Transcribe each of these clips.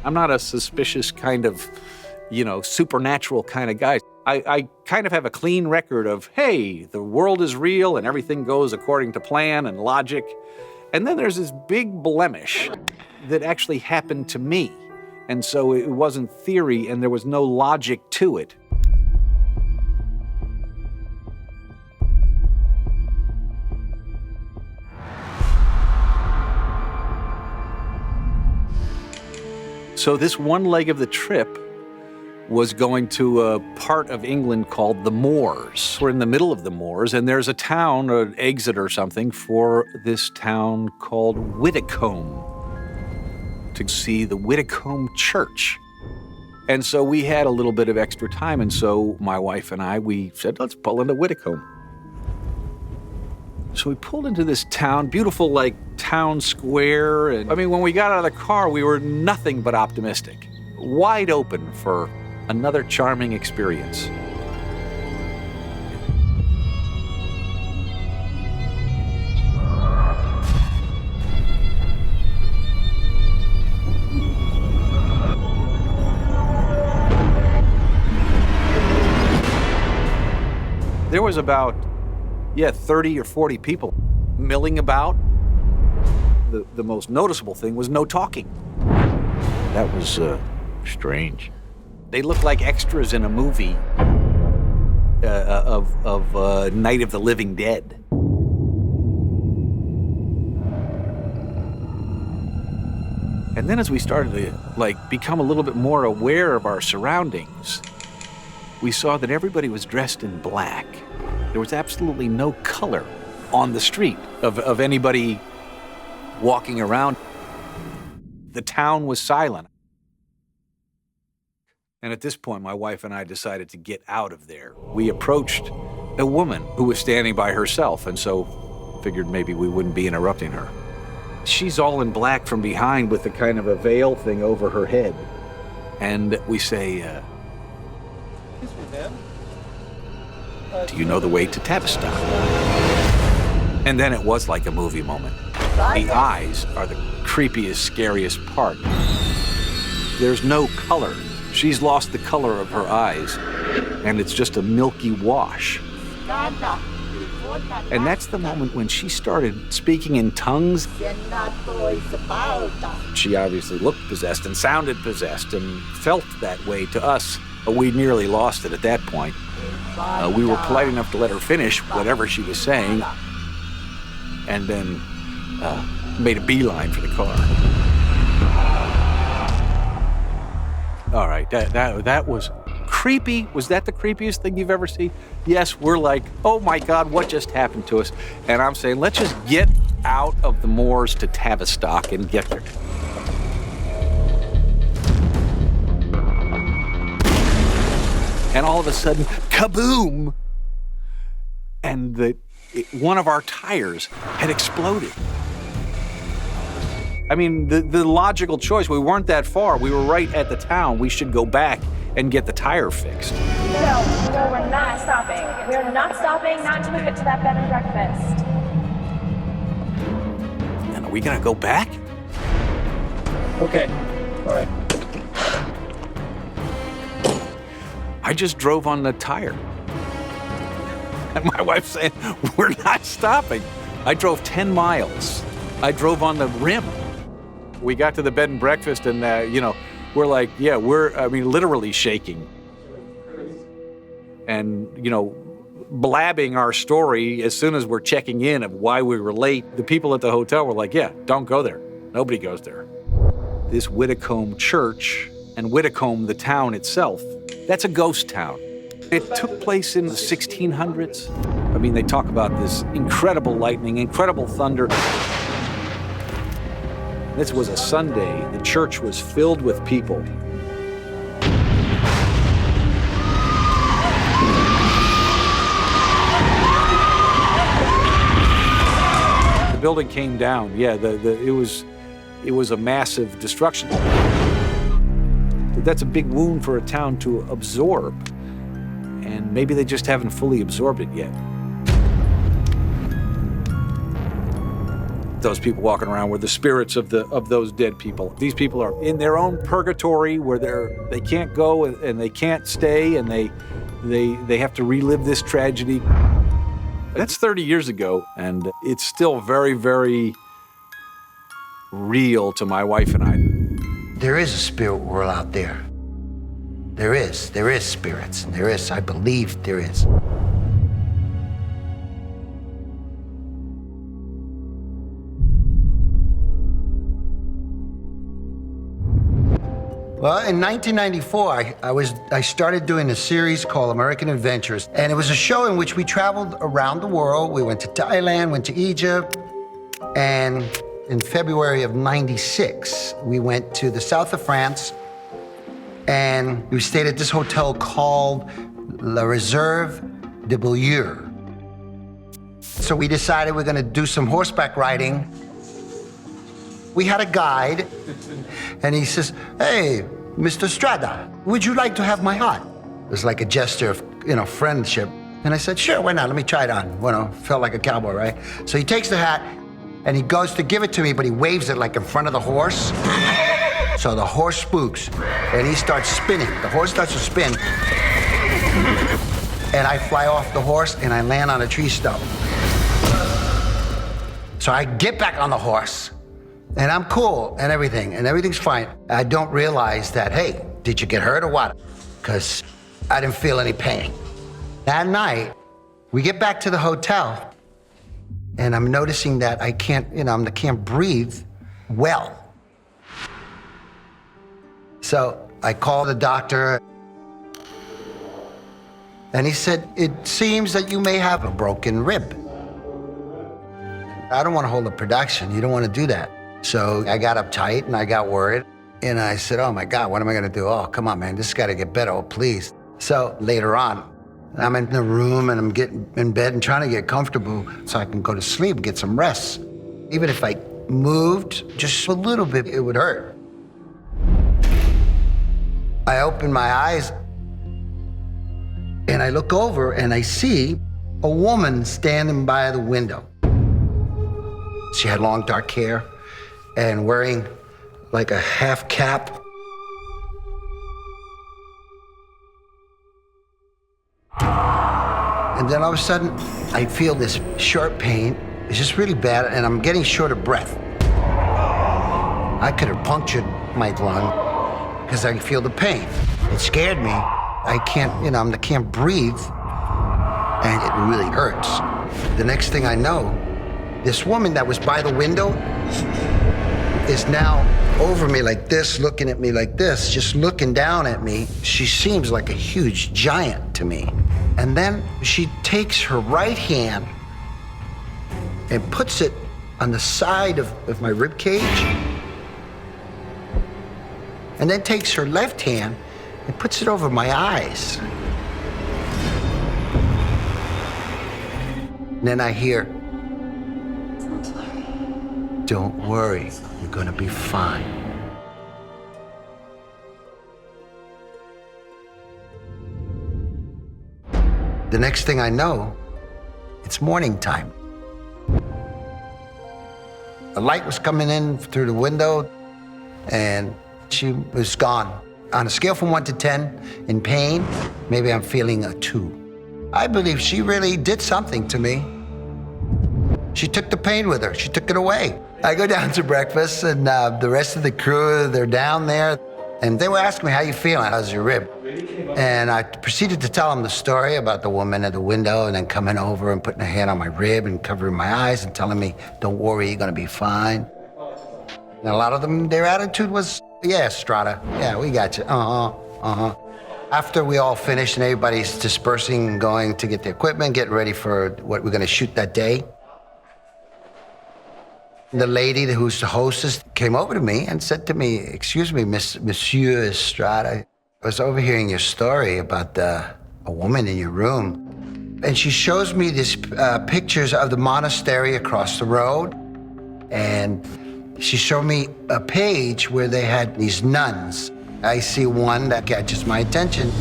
I'm not a suspicious kind of, supernatural kind of guy. I kind of have a clean record of, hey, the world is real and everything goes according to plan and logic. And then there's this big blemish that actually happened to me. And so it wasn't theory and there was no logic to it. So this one leg of the trip was going to a part of England called the Moors. We're in the middle of the Moors, and there's a town, an exit or something, for this town called Whitacomb, to see the Whitacomb Church. And so we had a little bit of extra time, and so my wife and we said, let's pull into Whitacomb. So we pulled into this town, beautiful like town square. And when we got out of the car, we were nothing but optimistic, wide open for another charming experience. There was about 30 or 40 people milling about. The most noticeable thing was no talking. That was strange. They looked like extras in a movie of Night of the Living Dead. And then as we started to become a little bit more aware of our surroundings, we saw that everybody was dressed in black. There was absolutely no color on the street of anybody walking around. The town was silent. And at this point, my wife and I decided to get out of there. We approached a woman who was standing by herself, and so figured maybe we wouldn't be interrupting her. She's all in black from behind with a kind of a veil thing over her head. And we say, Excuse me, ma'am. do you know the way to Tavistock? And then it was like a movie moment. The eyes are the creepiest, scariest part. There's no color. She's lost the color of her eyes, and it's just a milky wash. And that's the moment when she started speaking in tongues. She obviously looked possessed and sounded possessed and felt that way to us. We nearly lost it at that point. We were polite enough to let her finish whatever she was saying, and then made a beeline for the car. All right, that was creepy. Was that the creepiest thing you've ever seen? Yes, we're like, oh my God, what just happened to us? And I'm saying, let's just get out of the moors to Tavistock and get there. And all of a sudden, kaboom! And one of our tires had exploded. The logical choice, we weren't that far. We were right at the town. We should go back and get the tire fixed. No, we're not stopping. We're not stopping, not until we get to that bed and breakfast. And are we gonna go back? Okay, all right. I just drove on the tire. And my wife said, we're not stopping. I drove 10 miles. I drove on the rim. We got to the bed and breakfast and, we're like, literally shaking. And, blabbing our story as soon as we're checking in of why we were late. The people at the hotel were like, don't go there. Nobody goes there. This Whitacomb church and Whitacomb, the town itself, that's a ghost town. It took place in the 1600s. They talk about this incredible lightning, incredible thunder. This was a Sunday. The church was filled with people. The building came down. Yeah, it was a massive destruction. That's a big wound for a town to absorb. And maybe they just haven't fully absorbed it yet. those people walking around were the spirits of those dead people. These people are in their own purgatory where they can't go and they can't stay, and they have to relive this tragedy. That's 30 years ago, and it's still very, very real to my wife and I. There is a spirit world out there. There is spirits. I believe there is. Well, in 1994, I started doing a series called American Adventures, and it was a show in which we traveled around the world. We went to Thailand, went to Egypt, and in February of '96, we went to the south of France, and we stayed at this hotel called La Réserve de Beaulieu. So we decided we're gonna do some horseback riding. We had a guide, and he says, "Hey, Mr. Strada, would you like to have my hat?" It was like a gesture of, friendship. And I said, "Sure, why not? Let me try it on." Felt like a cowboy, right? So he takes the hat, and he goes to give it to me, but he waves it like in front of the horse. So the horse spooks, and he starts spinning. The horse starts to spin, and I fly off the horse, and I land on a tree stump. So I get back on the horse, and I'm cool and everything's fine. I don't realize that, hey, did you get hurt or what? Because I didn't feel any pain. That night, we get back to the hotel, and I'm noticing that I can't breathe well. So I called the doctor, and he said, "It seems that you may have a broken rib." I don't want to hold up production. You don't want to do that. So I got uptight and I got worried. And I said, "Oh my God, what am I going to do? Oh, come on, man, this has got to get better, oh, please." So later on, I'm in the room and I'm getting in bed and trying to get comfortable so I can go to sleep and get some rest. Even if I moved just a little bit, it would hurt. I open my eyes and I look over and I see a woman standing by the window. She had long dark hair and wearing like a half cap. And then all of a sudden, I feel this sharp pain. It's just really bad, and I'm getting short of breath. I could have punctured my lung because I feel the pain. It scared me. I can't breathe, and it really hurts. The next thing I know, this woman that was by the window is now over me like this, looking at me like this, just looking down at me. She seems like a huge giant to me. And then she takes her right hand and puts it on the side of my rib cage, and then takes her left hand and puts it over my eyes. And then I hear, "Don't worry, you're gonna be fine." The next thing I know, it's morning time. A light was coming in through the window, and she was gone. On a scale from 1 to 10 in pain, maybe I'm feeling a 2. I believe she really did something to me. She took the pain with her. She took it away. I go down to breakfast, and the rest of the crew, they're down there, and they were asking me, "How you feeling? How's your rib?" And I proceeded to tell them the story about the woman at the window and then coming over and putting her hand on my rib and covering my eyes and telling me, "Don't worry, you're gonna be fine." And a lot of them, their attitude was, "Yeah, Strada, yeah, we got you, After we all finished and everybody's dispersing and going to get the equipment, getting ready for what we're gonna shoot that day, the lady who's the hostess came over to me and said to me, "Excuse me, Monsieur Estrada, I was overhearing your story about a woman in your room." And she shows me these pictures of the monastery across the road. And she showed me a page where they had these nuns. I see one that catches my attention.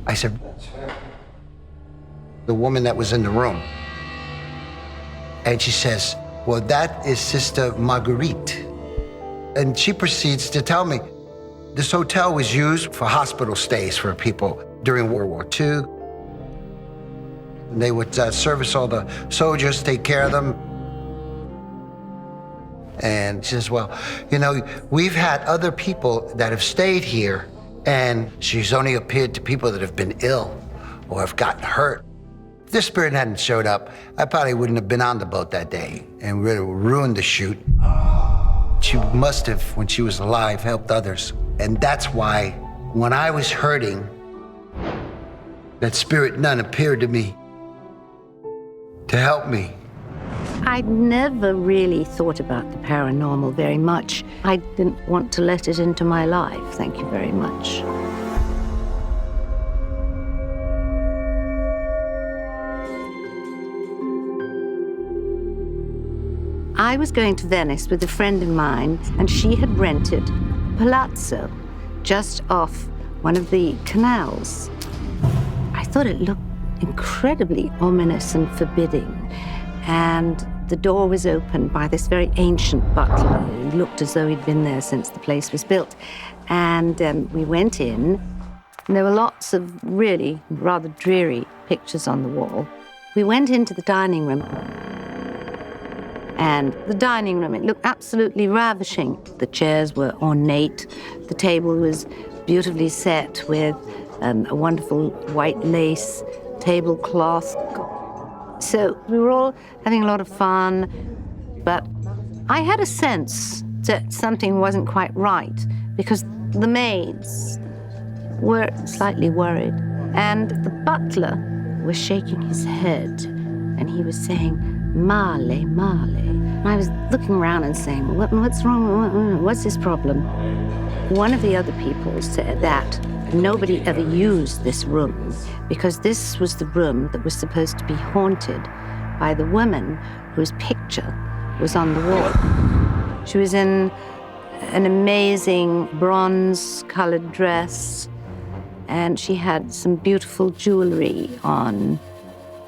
I said, "The woman that was in the room." And she says, Well, that is Sister Marguerite. And she proceeds to tell me, this hotel was used for hospital stays for people during World War II. They would service all the soldiers, take care of them. And she says, well, you know, we've had other people that have stayed here, and she's only appeared to people that have been ill or have gotten hurt. If this spirit hadn't showed up, I probably wouldn't have been on the boat that day and really ruined the shoot. She must have, when she was alive, helped others. And that's why, when I was hurting, that spirit nun appeared to me to help me. I'd never really thought about the paranormal very much. I didn't want to let it into my life, thank you very much. I was going to Venice with a friend of mine, and she had rented a palazzo just off one of the canals. I thought it looked incredibly ominous and forbidding, and the door was opened by this very ancient butler. He looked as though he'd been there since the place was built. And we went in, and there were lots of really rather dreary pictures on the wall. We went into the dining room, and the dining room, it looked absolutely ravishing. The chairs were ornate. The table was beautifully set with a wonderful white lace tablecloth. So we were all having a lot of fun, but I had a sense that something wasn't quite right because the maids were slightly worried, and the butler was shaking his head, and he was saying, "Male, male." And I was looking around and saying, what's wrong? What's his problem? One of the other people said that nobody ever used this room because this was the room that was supposed to be haunted by the woman whose picture was on the wall. She was in an amazing bronze-colored dress, and she had some beautiful jewelry on,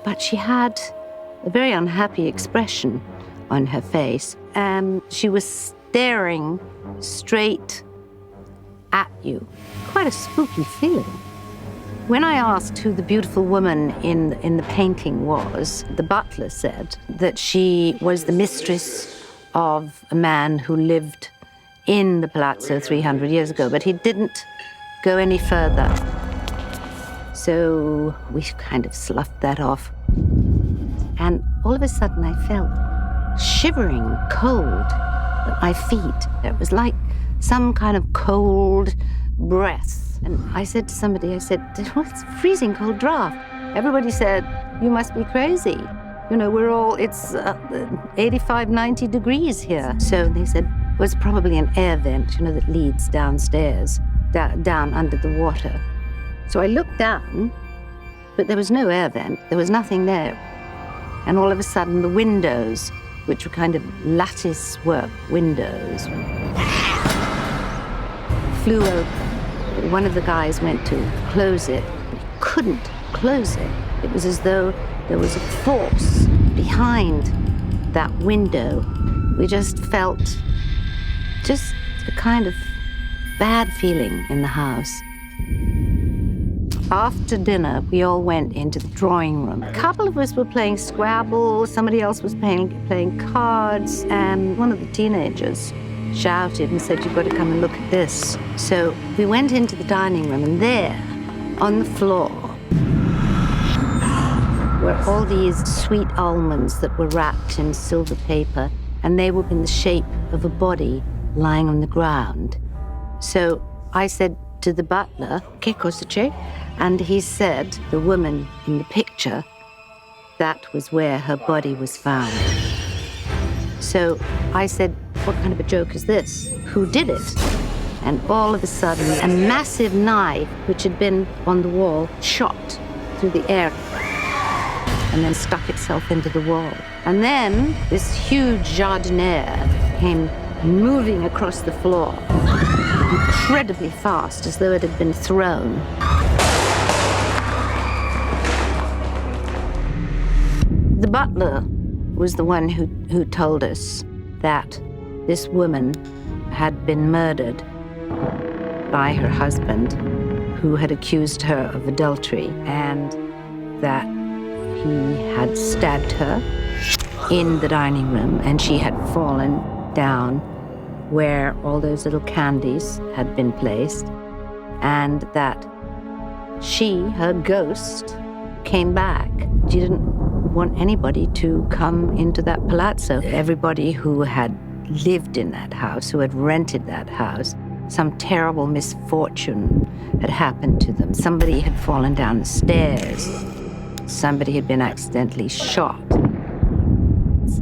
but she had a very unhappy expression on her face, and she was staring straight at you. Quite a spooky feeling. When I asked who the beautiful woman in the painting was, the butler said that she was the mistress of a man who lived in the palazzo 300 years ago, but he didn't go any further. So we kind of sloughed that off. And all of a sudden I felt shivering cold at my feet. It was like some kind of cold breath. And I said to somebody, I said, "Oh, it's a freezing cold draft." Everybody said, "You must be crazy. You know, it's 85, 90 degrees here." So they said, it was probably an air vent, you know, that leads downstairs, down under the water. So I looked down, but there was no air vent. There was nothing there. And all of a sudden, the windows, which were kind of lattice-work windows, flew open. One of the guys went to close it, but he couldn't close it. It was as though there was a force behind that window. We just felt just a kind of bad feeling in the house. After dinner, we all went into the drawing room. A couple of us were playing Scrabble, somebody else was playing cards, and one of the teenagers shouted and said, "You've got to come and look at this." So we went into the dining room, and there, on the floor, were all these sweet almonds that were wrapped in silver paper, and they were in the shape of a body lying on the ground. So I said to the butler, "Que cosa? And he said, the woman in the picture, that was where her body was found. So I said, "What kind of a joke is this? Who did it?" And all of a sudden, a massive knife, which had been on the wall, shot through the air and then stuck itself into the wall. And then this huge jardiniere came moving across the floor, incredibly fast, as though it had been thrown. The butler was the one who told us that this woman had been murdered by her husband, who had accused her of adultery, and that he had stabbed her in the dining room, and she had fallen down where all those little candies had been placed, and that she, her ghost, came back. She didn't want anybody to come into that palazzo. Everybody who had lived in that house, who had rented that house, some terrible misfortune had happened to them. Somebody had fallen down the stairs. Somebody had been accidentally shot.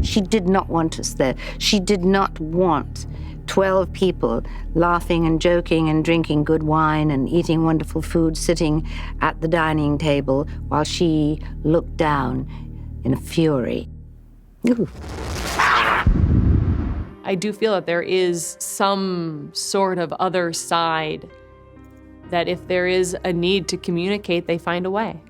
She did not want us there. She did not want 12 people laughing and joking and drinking good wine and eating wonderful food, sitting at the dining table while she looked down in a fury. Ooh. I do feel that there is some sort of other side, that if there is a need to communicate, they find a way.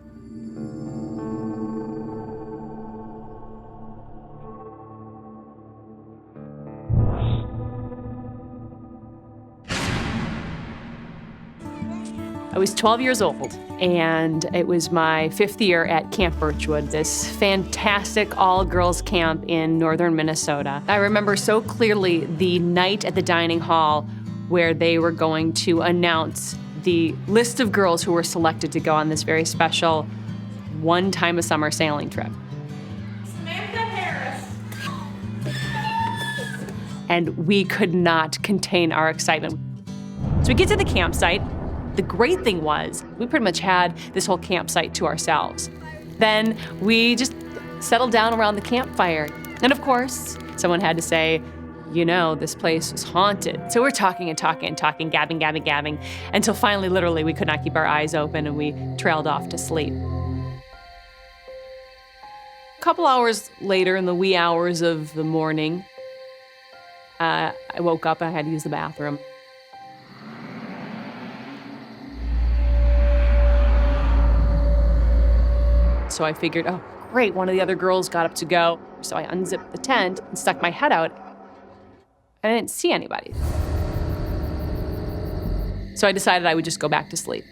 I was 12 years old, and it was my 5th year at Camp Birchwood, this fantastic all-girls camp in northern Minnesota. I remember so clearly the night at the dining hall where they were going to announce the list of girls who were selected to go on this very special one-time-a-summer sailing trip. Samantha Harris. And we could not contain our excitement. So we get to the campsite. The great thing was, we pretty much had this whole campsite to ourselves. Then we just settled down around the campfire. And of course, someone had to say, you know, this place was haunted. So we're talking and talking and talking, gabbing, until finally, literally, we could not keep our eyes open and we trailed off to sleep. A couple hours later, in the wee hours of the morning, I woke up, I had to use the bathroom. So I figured, oh, great, one of the other girls got up to go. So I unzipped the tent and stuck my head out, and I didn't see anybody. So I decided I would just go back to sleep.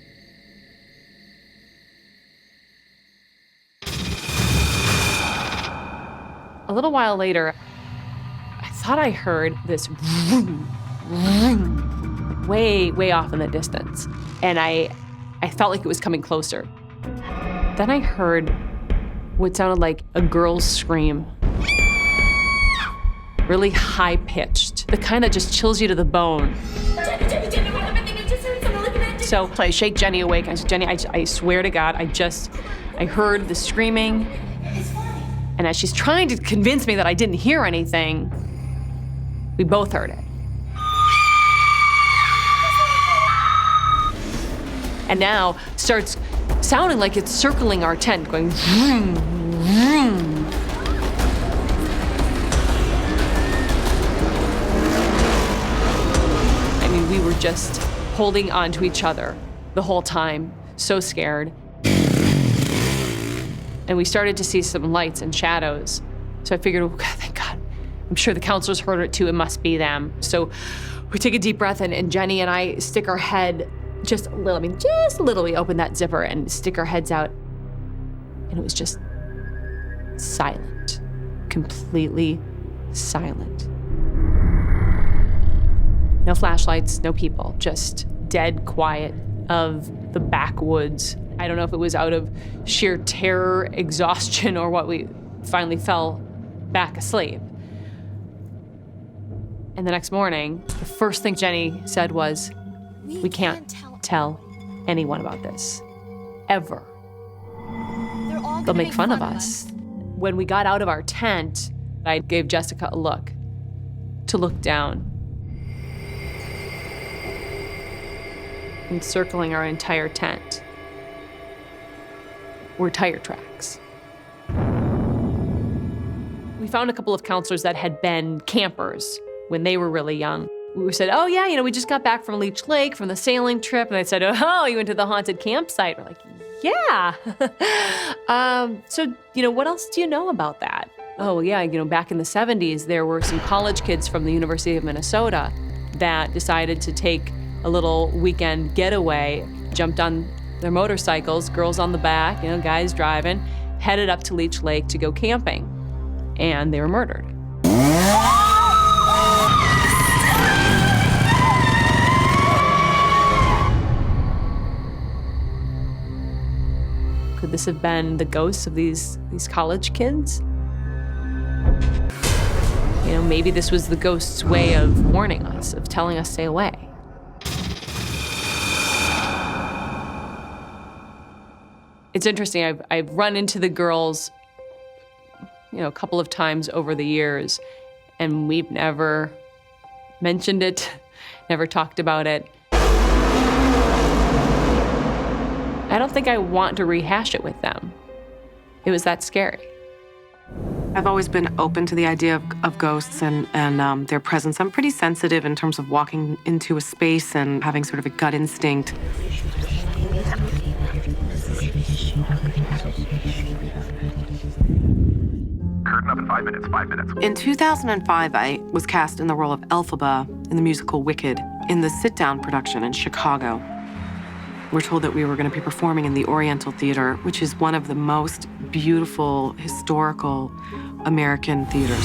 A little while later, I thought I heard this vroom, vroom, way off in the distance. And I felt like it was coming closer. Then I heard what sounded like a girl's scream. Really high-pitched, the kind that just chills you to the bone. Jenny, what am I thinking? I just heard someone looking at So I shake Jenny awake. I said, Jenny, I swear to God, I heard the screaming. And as she's trying to convince me that I didn't hear anything, we both heard it. And now starts sounding like it's circling our tent, going vroom, vroom. I mean, we were just holding on to each other the whole time, so scared. And we started to see some lights and shadows. So I figured, oh, thank God. I'm sure the counselors heard it too, it must be them. So we take a deep breath and Jenny and I stick our head just a little. We open that zipper and stick our heads out. And it was just silent, completely silent. No flashlights, no people, just dead quiet of the backwoods. I don't know if it was out of sheer terror, exhaustion, or what, we finally fell back asleep. And the next morning, the first thing Jenny said was, we can't tell anyone about this, ever. They'll make fun of us. When we got out of our tent, I gave Jessica a look, to look down. Encircling our entire tent were tire tracks. We found a couple of counselors that had been campers when they were really young. We said, oh yeah, we just got back from Leech Lake from the sailing trip. And they said, oh, you went to the haunted campsite. We're like, yeah. So, what else do you know about that? Oh, yeah, back in the 70s, there were some college kids from the University of Minnesota that decided to take a little weekend getaway, jumped on their motorcycles, girls on the back, guys driving, headed up to Leech Lake to go camping, and they were murdered. Could this have been the ghosts of these college kids? Maybe this was the ghost's way of warning us, of telling us stay away. It's interesting, I've run into the girls, a couple of times over the years, and we've never mentioned it, never talked about it. I don't think I want to rehash it with them. It was that scary. I've always been open to the idea of ghosts and their presence. I'm pretty sensitive in terms of walking into a space and having sort of a gut instinct. Curtain up in 5 minutes, 5 minutes. In 2005, I was cast in the role of Elphaba in the musical Wicked in the sit-down production in Chicago. We're told that we were going to be performing in the Oriental Theater, which is one of the most beautiful, historical American theaters.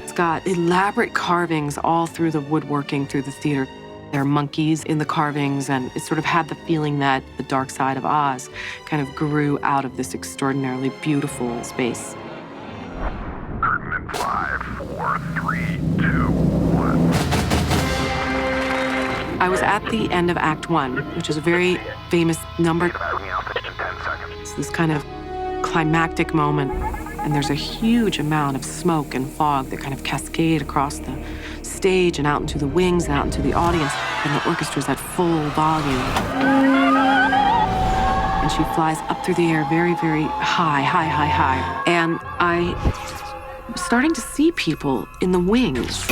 It's got elaborate carvings all through the woodworking through the theater. There are monkeys in the carvings, and it sort of had the feeling that the dark side of Oz kind of grew out of this extraordinarily beautiful space. Curtain in 5, 4, 3, 2, 1. I was at the end of Act 1, which is a very famous number. It's this kind of climactic moment, and there's a huge amount of smoke and fog that kind of cascade across the stage and out into the wings and out into the audience, and the orchestra's at full volume. And she flies up through the air very, very high, high, high, high. And I'm starting to see people in the wings.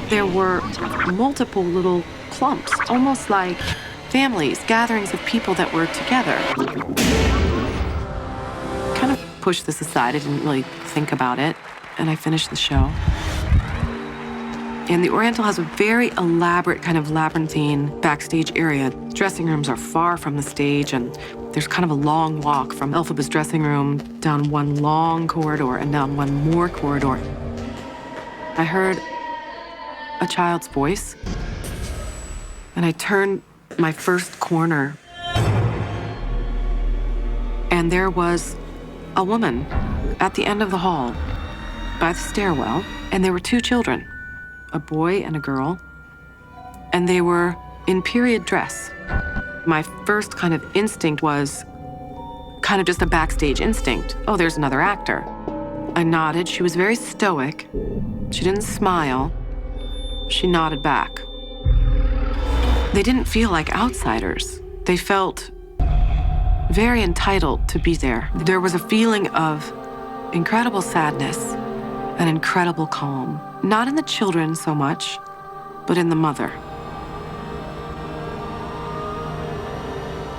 There were multiple little clumps, almost like families, gatherings of people that were together. Kind of pushed this aside. I didn't really think about it, and I finished the show. And the Oriental has a very elaborate kind of labyrinthine backstage area. Dressing rooms are far from the stage, and there's kind of a long walk from Elphaba's dressing room down one long corridor and down one more corridor. I heard a child's voice, and I turned my first corner, and there was a woman at the end of the hall by the stairwell, and there were two children, a boy and a girl, and they were in period dress. My first kind of instinct was kind of just a backstage instinct. Oh, there's another actor. I nodded. She was very stoic. She didn't smile. She nodded back. They didn't feel like outsiders. They felt very entitled to be there. There was a feeling of incredible sadness and incredible calm. Not in the children so much, but in the mother.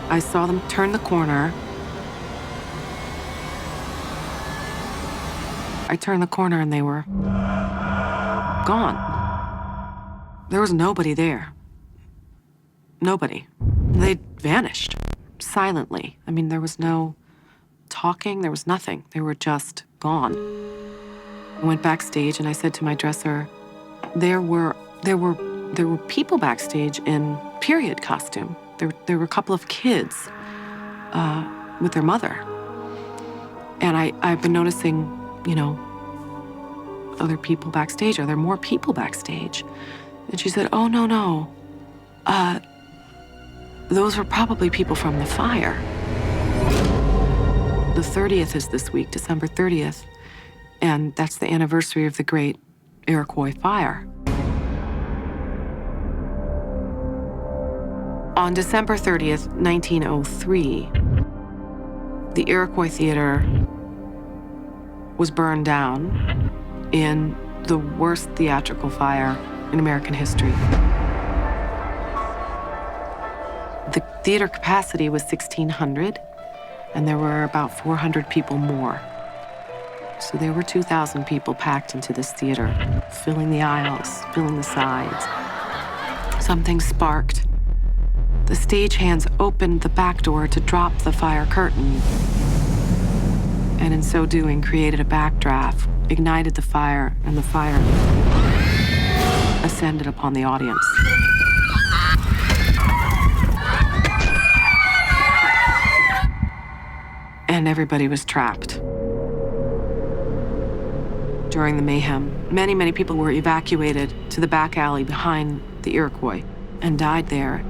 I saw them turn the corner. I turned the corner and they were gone. There was nobody there. Nobody. They'd vanished silently. I mean, there was no talking, there was nothing. They were just gone. I went backstage and I said to my dresser, there were people backstage in period costume. There were a couple of kids with their mother. And I've been noticing, other people backstage. Are there more people backstage? And she said, oh, no. Those were probably people from the fire. The 30th is this week, December 30th. And that's the anniversary of the great Iroquois fire. On December 30th, 1903, the Iroquois Theater was burned down in the worst theatrical fire in American history. The theater capacity was 1,600, and there were about 400 people more. So there were 2,000 people packed into this theater, filling the aisles, filling the sides. Something sparked. The stagehands opened the back door to drop the fire curtain, and in so doing created a backdraft, ignited the fire, and the fire ascended upon the audience. And everybody was trapped. During the mayhem, many, many people were evacuated to the back alley behind the Iroquois and died there.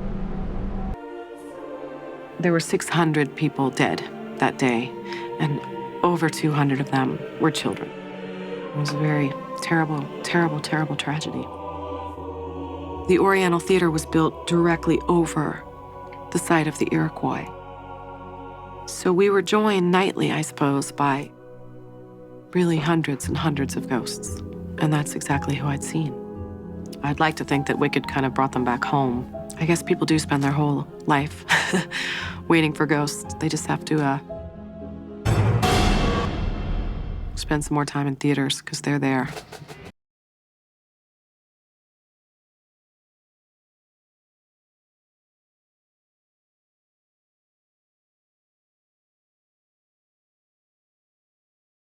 There were 600 people dead that day, and over 200 of them were children. It was a very terrible, terrible, terrible tragedy. The Oriental Theater was built directly over the site of the Iroquois. So we were joined nightly, I suppose, by really hundreds and hundreds of ghosts. And that's exactly who I'd seen. I'd like to think that Wicked kind of brought them back home. I guess people do spend their whole life waiting for ghosts. They just have to spend some more time in theaters because they're there.